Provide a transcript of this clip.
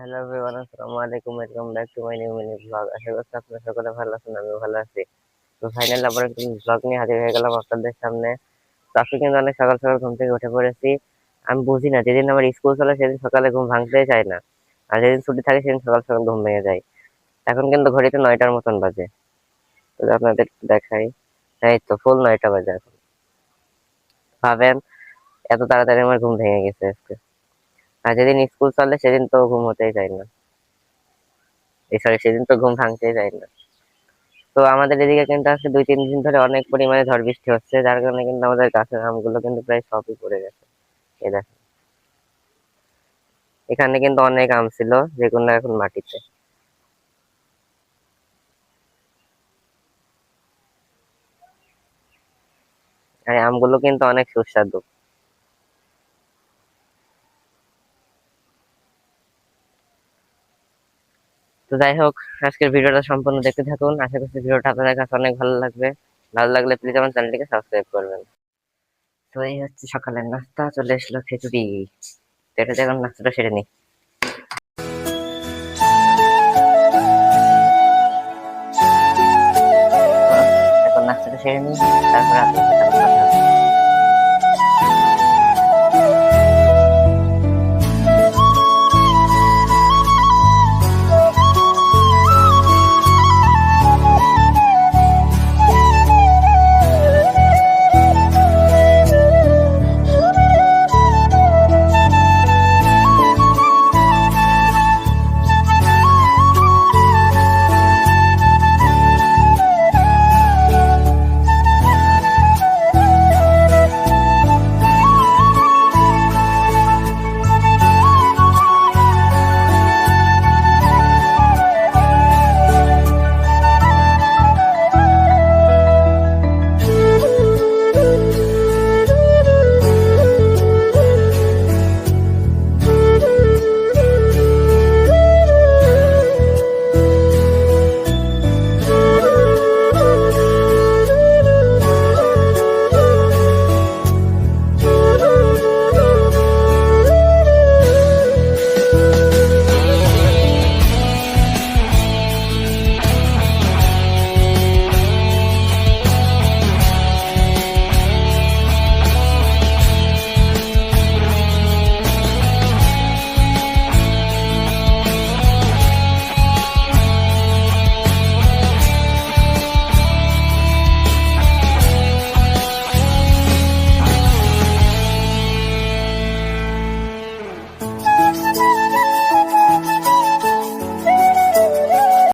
Hello everyone, আসসালামু আলাইকুম। Welcome back to my new mini blog. আশা করছি আপনারা সকলে ভালো আছেন, আমিও ভালো আছি। তো ফাইনালি আবার একটা ব্লগ নিয়ে হাজির হয়ে গেলাম আপনাদের সামনে। তো আজকে কিন্তু অনেক সকাল সকাল ঘুম থেকে উঠে পড়েছি। আমি বুঝি না, যেদিন আমার স্কুল চলে সেদিন সকালে ঘুম ভাঙতেই চায় না, আর যেদিন ছুটি থাকে সেদিন সকাল সকাল ঘুম ভেঙে যায়। এখন কিন্তু ঘড়িতে 9টার মতন বাজে। তো আপনাদের একটু দেখাই, এই তো ফুল 9টা বাজে এখন। ভাবেন, এত তাড়াতাড়ি আমার ঘুম ভেঙে গেছে আজকে। আর যেদিন স্কুল চলে সেদিন তো ঘুম হতেই চায় না, এই সরি সেদিন তো ঘুম ভাঙতেই চায় না। তো আমাদের এদিকে কিন্তু আজকে 2-3 দিন ধরে অনেক পরিমাণে ঝড় বৃষ্টি হচ্ছে, যার কারণে কিন্তু আমাদের গাছের আমগুলো কিন্তু প্রায় সবই পড়ে গেছে। এই দেখেন, এখানে কিন্তু অনেক আম ছিল যেগুলো এখন মাটিতে। আর এই আমগুলো কিন্তু অনেক সুস্বাদু। তো যাই হোক, আজকের ভিডিওটা সম্পূর্ণ দেখতে থাকুন। আশা করছি ভিডিওটা আপনাদের কাছে অনেক ভালো লাগবে। ভালো লাগলে প্লিজ আমার চ্যানেলটিকে সাবস্ক্রাইব করবেন। তো এই হচ্ছে সকালের নাস্তা, চলে এসলো খিচুড়ি। তো এটা এখন নাস্তাটা সেরে নিই। তো এখন নাস্তাটা সেরে নিই, তারপরে আপনার সাথে আবার কথা হবে।